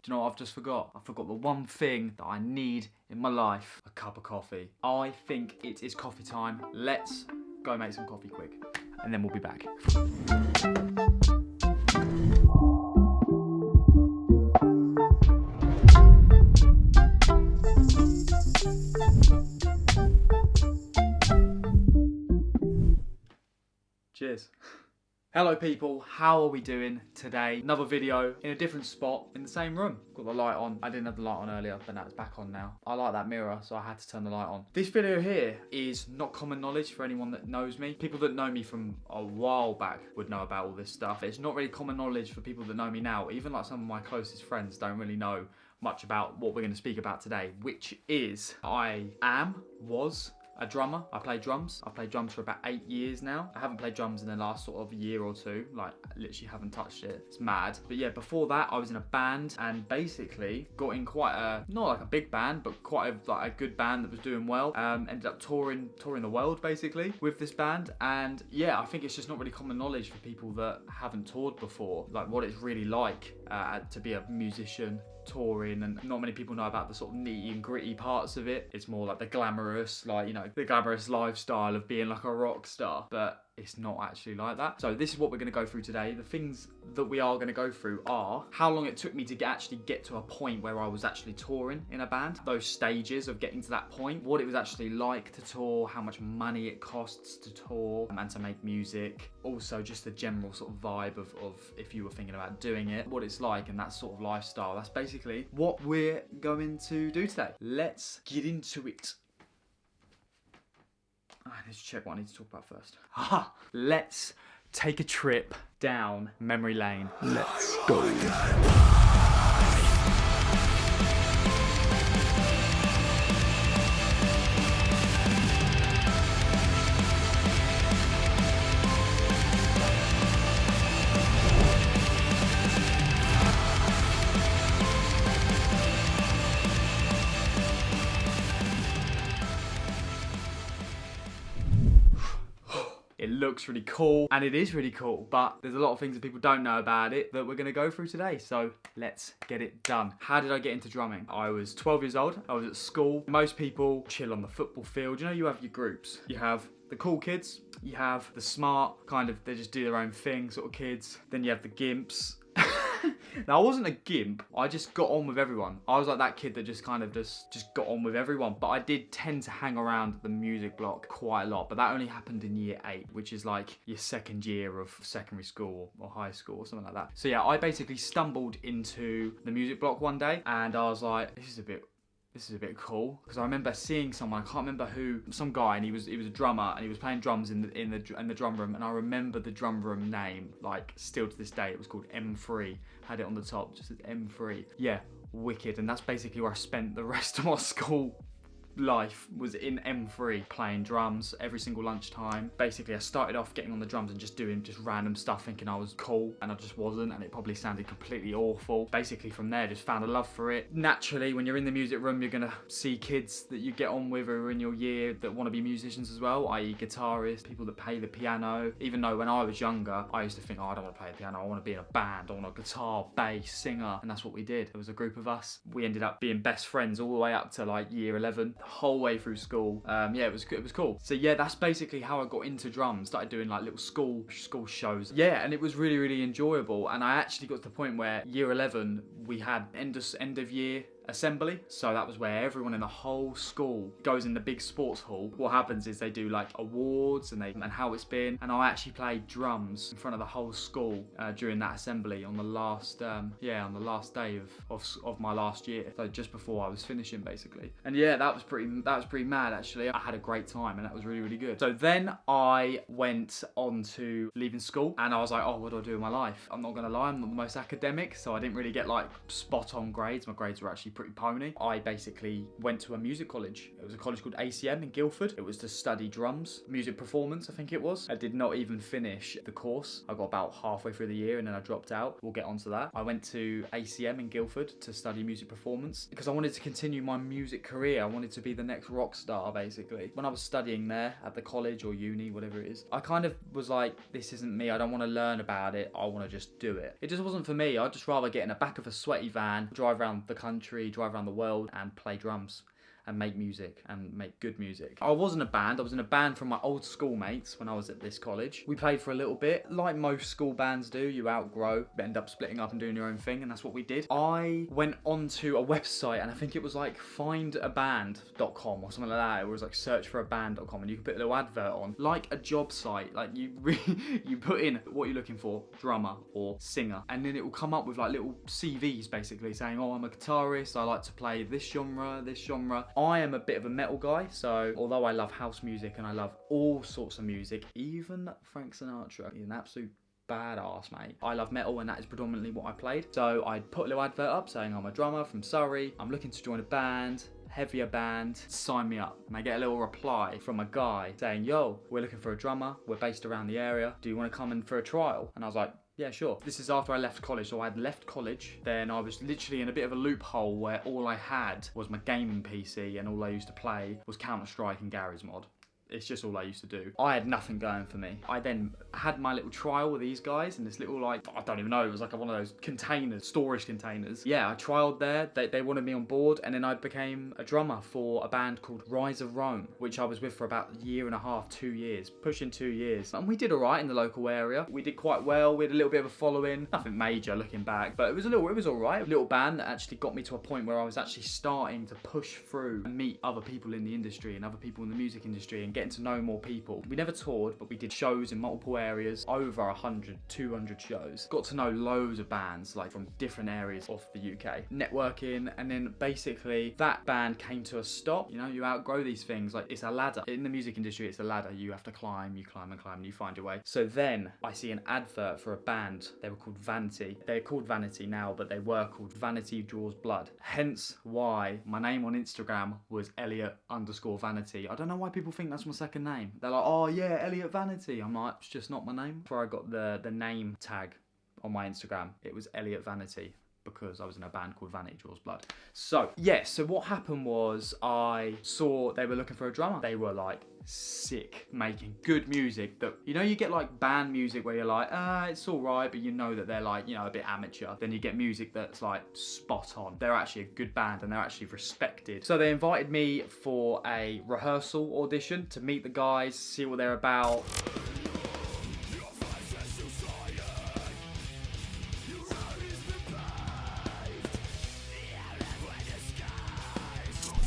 Do you know what I've just forgot? I forgot the one thing that I need in my life, a cup of coffee. I think it is coffee time. Let's go make some coffee quick, and then we'll be back. Cheers. Hello people, how are we doing today? Another video in a different spot in the same room. Got the light on. I didn't have the light on earlier, but now it's back on now. I like that mirror, so I had to turn the light on. This video here is not common knowledge for anyone that knows me. People that know me from a while back would know about all this stuff. It's not really common knowledge for people that know me now. Even like some of my closest friends don't really know much about what we're going to speak about today, which is was a drummer. I play drums. I've played drums for about 8 years now. I haven't played drums in the last sort of year or two. Like, literally haven't touched it. It's mad. But yeah, before that, I was in a band and basically got in quite a, not like a big band, but quite a good band that was doing well. Ended up touring the world basically with this band. And yeah, I think it's just not really common knowledge for people that haven't toured before, like what it's really like to be a musician touring, and not many people know about the sort of nitty and gritty parts of it. It's more like the glamorous, like, you know, the glamorous lifestyle of being like a rock star, but it's not actually like that. So this is what we're going to go through today. The things that we are going to go through are how long it took me to actually get to a point where I was actually touring in a band, those stages of getting to that point, what it was actually like to tour, how much money it costs to tour and to make music, also just the general sort of vibe of if you were thinking about doing it, what it's like and that sort of lifestyle. That's basically what we're going to do today. Let's get into it. I need to check what I need to talk about first. Haha! Let's take a trip down memory lane. Let's go. It looks really cool, and it is really cool, but there's a lot of things that people don't know about it that we're going to go through today, so let's get it done. How did I get into drumming? I was 12 years old, I was at school. Most people chill on the football field. You know, you have your groups. You have the cool kids, you have the smart, kind of, they just do their own thing sort of kids. Then you have the gimps. Now, I wasn't a gimp, I just got on with everyone. I was like that kid that just kind of just got on with everyone, but I did tend to hang around the music block quite a lot, but that only happened in year 8, which is like your second year of secondary school or high school or something like that. So yeah, I basically stumbled into the music block one day and I was like, this is a bit cool, because I remember seeing someone, I can't remember who, some guy, and he was a drummer and he was playing drums in the drum room, and I remember the drum room name, like still to this day. It was called M3, had it on the top, just as M3. Yeah, wicked. And that's basically where I spent the rest of my school life, was in M3 playing drums every single lunchtime. Basically, I started off getting on the drums and just doing just random stuff, thinking I was cool, and I just wasn't, and it probably sounded completely awful. Basically from there, just found a love for it. Naturally, when you're in the music room, you're gonna see kids that you get on with who are in your year that want to be musicians as well, i.e. guitarists, people that play the piano. Even though when I was younger, I used to think, oh, I don't want to play the piano, I want to be in a band, I want a guitar, bass, singer, and that's what we did. There was a group of us. We ended up being best friends all the way up to like year 11. Whole way through school. Yeah, it was cool. So yeah, that's basically how I got into drums. Started doing like little school shows. Yeah, and it was really, really enjoyable. And I actually got to the point where year 11 we had end of year assembly. So that was where everyone in the whole school goes in the big sports hall. What happens is they do like awards and how it's been. And I actually played drums in front of the whole school during that assembly on the last day of my last year. So just before I was finishing basically. And yeah, that was pretty mad actually. I had a great time and that was really, really good. So then I went on to leaving school and I was like, oh, what do I do with my life? I'm not gonna lie, I'm not the most academic, so I didn't really get like spot on grades. My grades were actually pretty pony. I basically went to a music college. It was a college called ACM in Guildford. It was to study drums, music performance, I think it was. I did not even finish the course. I got about halfway through the year and then I dropped out. We'll get onto that. I went to ACM in Guildford to study music performance because I wanted to continue my music career. I wanted to be the next rock star, basically. When I was studying there at the college or uni, whatever it is, I kind of was like, this isn't me. I don't want to learn about it. I want to just do it. It just wasn't for me. I'd just rather get in the back of a sweaty van, drive around the country, drive around the world and play drums and make music and make good music. I was in a band. I was in a band from my old schoolmates when I was at this college. We played for a little bit. Like most school bands do, you outgrow, end up splitting up and doing your own thing, and that's what we did. I went onto a website and I think it was like findaband.com or something like that. It was like searchforaband.com and you could put a little advert on. Like a job site. Like you put in what you're looking for, drummer or singer, and then it will come up with like little CVs basically saying, oh, I'm a guitarist, I like to play this genre, this genre. I am a bit of a metal guy, so although I love house music and I love all sorts of music, even Frank Sinatra, he's an absolute badass, mate. I love metal and that is predominantly what I played. So I put a little advert up saying I'm a drummer from Surrey, I'm looking to join a band, heavier band, sign me up. And I get a little reply from a guy saying, yo, we're looking for a drummer, we're based around the area, do you want to come in for a trial? And I was like, yeah, sure. This is after I left college. So I had left college, then I was literally in a bit of a loophole where all I had was my gaming PC and all I used to play was Counter-Strike and Garry's Mod. It's just all I used to do. I had nothing going for me. I then had my little trial with these guys in this little, like, I don't even know, it was like one of those containers, storage containers. Yeah, I trialed there, they wanted me on board, and then I became a drummer for a band called Rise of Rome, which I was with for about a year and a half, 2 years, pushing 2 years. And we did all right in the local area. We did quite well, we had a little bit of a following, nothing major looking back, but it was all right. A little band that actually got me to a point where I was actually starting to push through and meet other people in the industry and other people in the music industry and getting to know more people. We never toured, but we did shows in multiple areas, over 100, 200 shows. Got to know loads of bands, like from different areas of the UK. Networking, and then basically that band came to a stop. You know, you outgrow these things, like it's a ladder. In the music industry, it's a ladder. You have to climb, you climb and climb, and you find your way. So then I see an advert for a band. They were called Vanity. They're called Vanity now, but they were called Vanity Draws Blood. Hence why my name on Instagram was Elliot_Vanity. I don't know why people think that's my second name. They're like, oh yeah, Elliot Vanity. I'm like, it's just not my name. Before I got the name tag on my Instagram, it was Elliot Vanity because I was in a band called Vantage Draws Blood. So yeah, so what happened was I saw they were looking for a drummer. They were like sick, making good music that, you know, you get like band music where you're like, it's all right, but you know that they're like, you know, a bit amateur. Then you get music that's like spot on. They're actually a good band and they're actually respected. So they invited me for a rehearsal audition to meet the guys, see what they're about.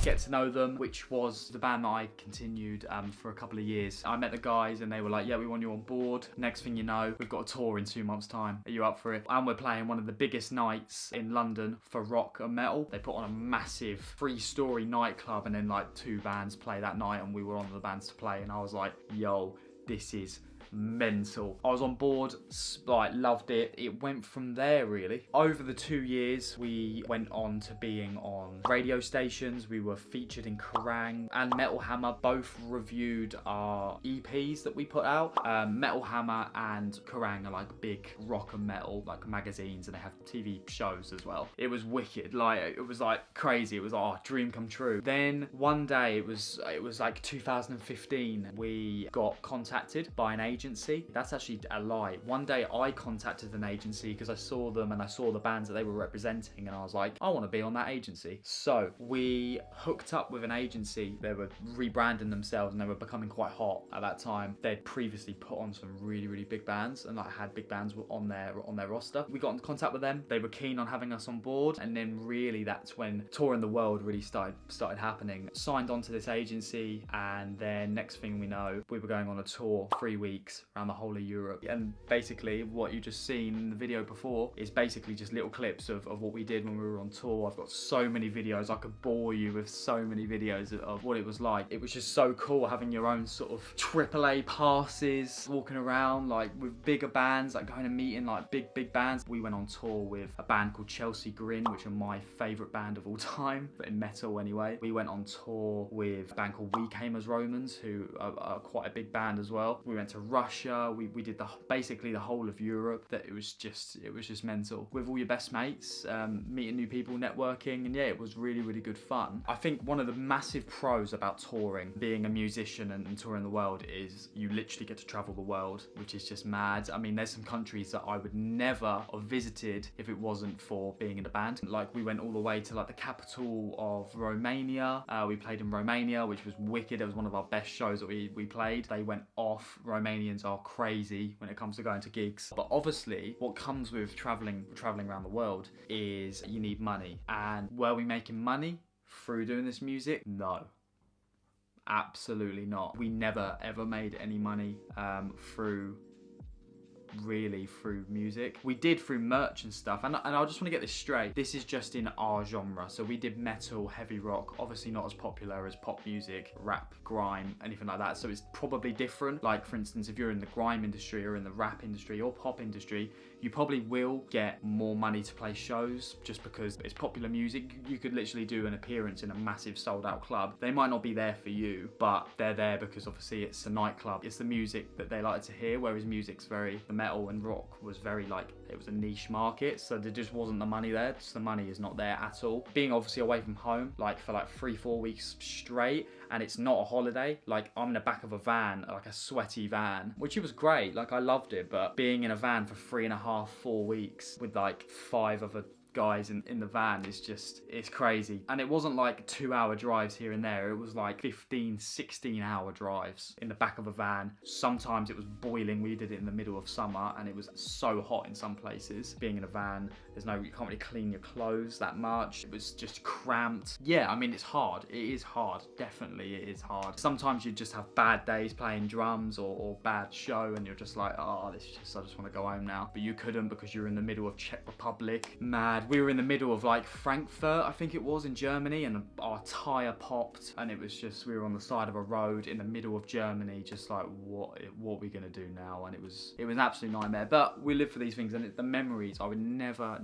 Get to know them, which was the band that I continued for a couple of years. I met the guys and they were like, yeah, we want you on board. Next thing you know, we've got a tour in 2 months' time. Are you up for it? And we're playing one of the biggest nights in London for rock and metal. They put on a massive 3-story nightclub and then like 2 bands play that night and we were one of the bands to play and I was like, yo, this is mental. I was on board, like loved it. It went from there really. Over the 2 years, we went on to being on radio stations. We were featured in Kerrang and Metal Hammer. Both reviewed our EPs that we put out. Metal Hammer and Kerrang are like big rock and metal like magazines and they have TV shows as well. It was wicked. Like it was like crazy. It was like, oh, dream come true. Then one day it was like 2015. We got contacted by an agency. That's actually a lie. One day I contacted an agency because I saw them and I saw the bands that they were representing and I was like, I want to be on that agency. So we hooked up with an agency. They were rebranding themselves and they were becoming quite hot at that time. They'd previously put on some really, really big bands and like had big bands on their roster. We got in contact with them. They were keen on having us on board and then really that's when touring the world really started happening. Signed on to this agency and then next thing we know, we were going on a tour 3 weeks gigs around the whole of Europe. And basically what you just seen in the video before is basically just little clips of what we did when we were on tour. I've got so many videos, I could bore you with so many videos of what it was like. It was just so cool having your own sort of AAA passes, walking around like with bigger bands, like going and meeting like big bands. We went on tour with a band called Chelsea Grin, which are my favourite band of all time, but in metal anyway. We went on tour with a band called We Came as Romans, who are quite a big band as well. We went to Russia. We did basically the whole of Europe. That it was just mental. With all your best mates, meeting new people, networking, and yeah, it was really good fun. I think one of the massive pros about touring, being a musician and touring the world, is you literally get to travel the world, which is just mad. I mean, there's some countries that I would never have visited if it wasn't for being in a band. Like we went all the way to like the capital of Romania. We played in Romania, which was wicked. It was one of our best shows that we played. They went off. Romanians are crazy when it comes to going to gigs. But obviously what comes with traveling around the world is you need money. And were we making money through doing this music? No. Absolutely not. We never ever made any money through music. We did through merch and stuff, and I just want to get this straight. This is just in our genre. So we did metal, heavy rock, obviously not as popular as pop music, rap, grime, anything like that. So it's probably different. Like for instance, if you're in the grime industry or in the rap industry or pop industry, you probably will get more money to play shows just because it's popular music. You could literally do an appearance in a massive sold out club. They might not be there for you, but they're there because obviously it's a nightclub. It's the music that they like to hear, whereas music's the metal and rock was very like, it was a niche market, so there just wasn't the money there. Just the money is not there at all. Being obviously away from home, like for like 3-4 weeks straight, and it's not a holiday. Like I'm in the back of a van, like a sweaty van, which it was great. Like I loved it, but being in a van for 3.5-4 weeks with like 5 other guys in the van is just, it's crazy. And it wasn't like 2-hour drives here and there. It was like 15-16-hour drives in the back of a van. Sometimes it was boiling. We did it in the middle of summer and it was so hot in some places. Being in a van, you can't really clean your clothes that much. It was just cramped. Yeah, I mean, it's hard. It is hard. Definitely it is hard. Sometimes you just have bad days playing drums or bad show and you're just like, oh, I just want to go home now. But you couldn't because you're in the middle of Czech Republic. Mad. We were in the middle of like Frankfurt, I think it was, in Germany, and our tyre popped, and it was just, we were on the side of a road in the middle of Germany, just like, what are we gonna do now? And it was an absolute nightmare. But we live for these things, and the memories, I would never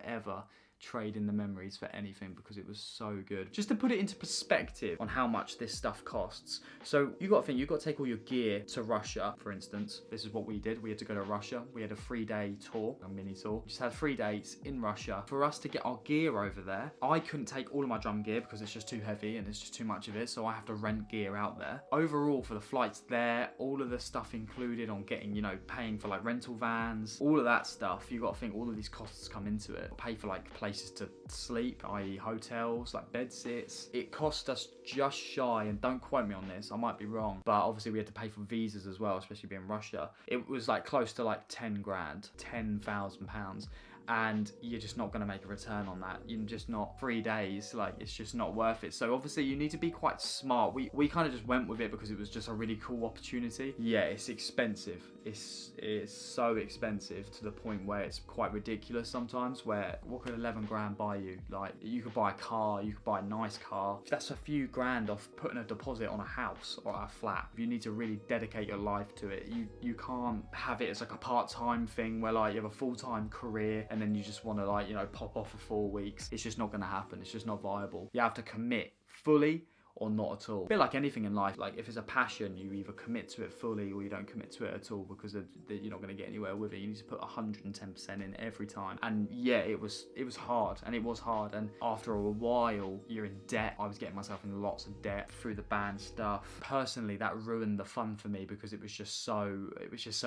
ever trade in the memories for anything because it was so good. Just to put it into perspective on how much this stuff costs. So you got to think, you've got to take all your gear to Russia, for instance. This is what we did. We had to go to Russia. We had a 3-day tour, a mini tour. Just had 3 days in Russia. For us to get our gear over there, I couldn't take all of my drum gear because it's just too heavy and it's just too much of it. So I have to rent gear out there. Overall, for the flights there, all of the stuff included on getting, paying for like rental vans, all of that stuff, you got to think all of these costs come into it. Pay for like places to sleep, i.e. hotels, like bed sits. It cost us just shy, and don't quote me on this, I might be wrong, but obviously we had to pay for visas as well, especially being Russia. It was like close to like 10 grand, £10,000. And you're just not going to make a return on that. You're just not, 3 days, like it's just not worth it. So obviously you need to be quite smart. We kind of just went with it because it was just a really cool opportunity. Yeah, it's expensive. It's so expensive to the point where it's quite ridiculous sometimes, where what could 11 grand buy you? Like you could buy a car, you could buy a nice car. That's a few grand off putting a deposit on a house or a flat. If you need to really dedicate your life to it, you can't have it as like a part-time thing where like you have a full-time career and then you just want to pop off for 4 weeks. It's just not going to happen. It's just not viable. You have to commit fully or not at all. A bit like anything in life, like if it's a passion, you either commit to it fully or you don't commit to it at all because you're not going to get anywhere with it. You need to put 110% in every time. And yeah, it was hard, and it was hard. And after a while, you're in debt. I was getting myself in lots of debt through the band stuff. Personally, that ruined the fun for me because it was just so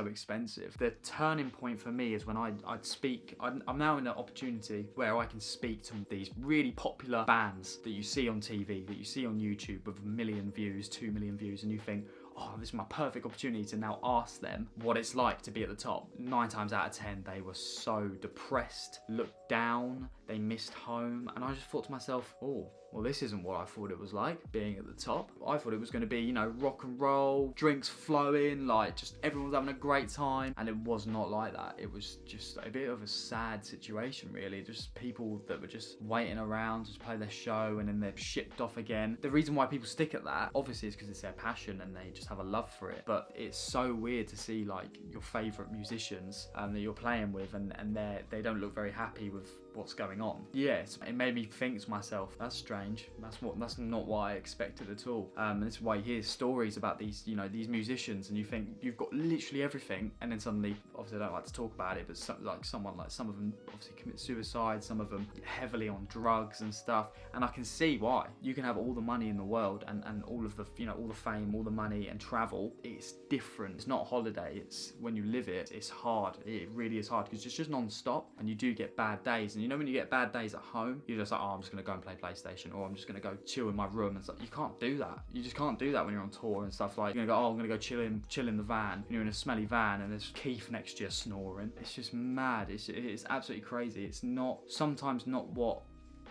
expensive. The turning point for me is when I'd speak. I'm now in an opportunity where I can speak to these really popular bands that you see on TV, that you see on YouTube with 1 million views, 2 million views, and you think, oh, this is my perfect opportunity to now ask them what it's like to be at the top. 9 times out of 10, they were so depressed, looked down, they missed home, and I just thought to myself, oh, well, this isn't what I thought it was like, being at the top. I thought it was going to be, you know, rock and roll, drinks flowing, like just everyone's having a great time. And it was not like that. It was just a bit of a sad situation, really. Just people that were just waiting around to play their show and then they're shipped off again. The reason why people stick at that, obviously, is because it's their passion and they just have a love for it. But it's so weird to see like your favourite musicians that you're playing with and they don't look very happy with what's going on. Yes, it made me think to myself, that's strange. That's not what I expected at all. And this is why you hear stories about these, you know, these musicians, and you think you've got literally everything, and then suddenly, obviously, I don't like to talk about it, but some of them obviously commit suicide, some of them heavily on drugs and stuff, and I can see why. You can have all the money in the world and all of the, you know, all the fame, all the money and travel. It's different. It's not a holiday. It's when you live it, it's hard. It really is hard because it's just non-stop, and you do get bad days. And you know when you get bad days at home, you're just like, oh, I'm just gonna go and play PlayStation, or I'm just gonna go chill in my room and stuff. You can't do that. You just can't do that when you're on tour and stuff. Like, you're gonna go, oh, I'm gonna go chill in the van, and you're in a smelly van and there's Keith next to you snoring. It's just mad. It's absolutely crazy. It's sometimes not what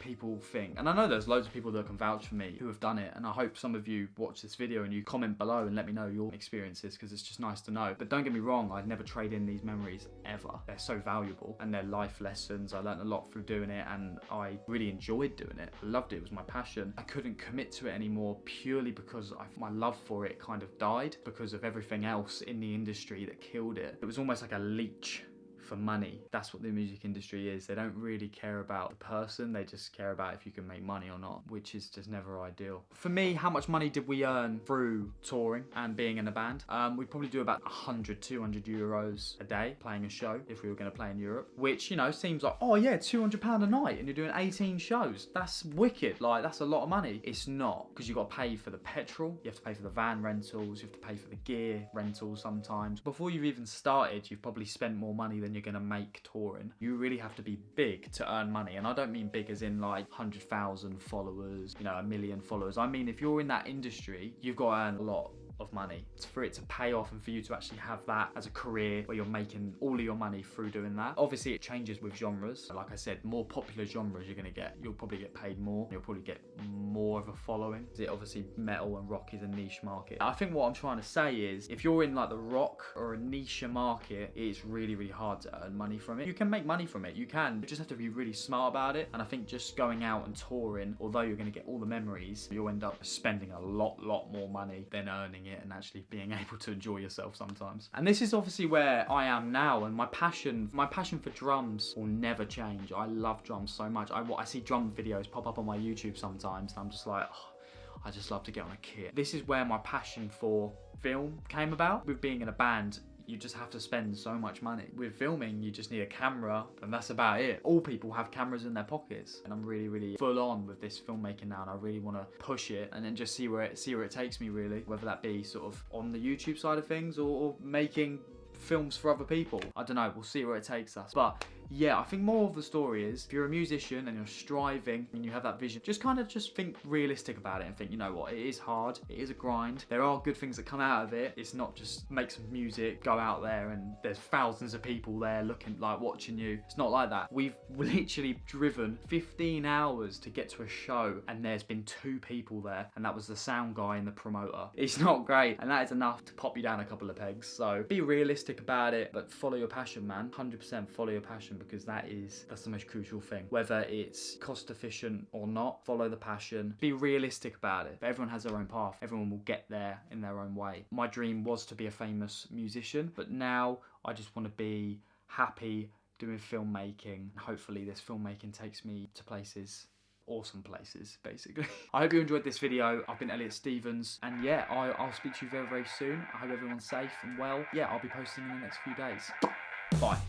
people think. And I know there's loads of people that can vouch for me who have done it, and I hope some of you watch this video and you comment below and let me know your experiences, because it's just nice to know. But don't get me wrong, I'd never trade in these memories ever. They're so valuable and they're life lessons. I learned a lot through doing it and I really enjoyed doing it. I loved it. It was my passion. I couldn't commit to it anymore purely because my love for it kind of died because of everything else in the industry that killed it. It was almost like a leech for money. That's what the music industry is. They don't really care about the person, they just care about if you can make money or not, which is just never ideal. For me, how much money did we earn through touring and being in a band? We'd probably do about 100, 200 euros a day playing a show if we were going to play in Europe, which, you know, seems like, oh yeah, £200 a night and you're doing 18 shows. That's wicked. Like, that's a lot of money. It's not, because you've got to pay for the petrol, you have to pay for the van rentals, you have to pay for the gear rentals sometimes. Before you've even started, you've probably spent more money than you're going to make touring. You really have to be big to earn money, and I don't mean big as in like 100,000 followers, you know, 1 million followers. I mean, if you're in that industry, you've got to earn a lot of money for it to pay off and for you to actually have that as a career where you're making all of your money through doing that. Obviously it changes with genres. Like I said, more popular genres you'll probably get paid more, you'll probably get more of a following. Obviously metal and rock is a niche market. I think what I'm trying to say is, if you're in like the rock or a niche market, it's really, really hard to earn money from it. You can make money from it, you just have to be really smart about it. And I think just going out and touring, although you're going to get all the memories, you'll end up spending a lot more money than earning it and actually being able to enjoy yourself sometimes. And this is obviously where I am now, and my passion for drums will never change. I love drums so much. I see drum videos pop up on my YouTube sometimes and I'm just like, oh, I just love to get on a kit. This is where my passion for film came about. With being in a band, you just have to spend so much money. With filming, you just need a camera and that's about it. All people have cameras in their pockets, and I'm really, really full on with this filmmaking now, and I really want to push it and then just see where it takes me, really. Whether that be sort of on the YouTube side of things or making films for other people. I don't know, we'll see where it takes us. But yeah, I think more of the story is, if you're a musician and you're striving and you have that vision, just think realistic about it and think, you know what, it is hard, it is a grind, there are good things that come out of it. It's not just make some music, go out there and there's thousands of people there looking, like, watching you. It's not like that. We've literally driven 15 hours to get to a show and there's been 2 people there, and that was the sound guy and the promoter. It's not great, and that is enough to pop you down a couple of pegs. So be realistic about it, but follow your passion, man. 100% follow your passion, because that's the most crucial thing. Whether it's cost efficient or not, follow the passion. Be realistic about it. But everyone has their own path. Everyone will get there in their own way. My dream was to be a famous musician, but now I just want to be happy doing filmmaking. Hopefully this filmmaking takes me to places, awesome places, basically. I hope you enjoyed this video. I've been Elliot Stevens, and yeah, I'll speak to you very, very soon. I hope everyone's safe and well. Yeah, I'll be posting in the next few days. Bye.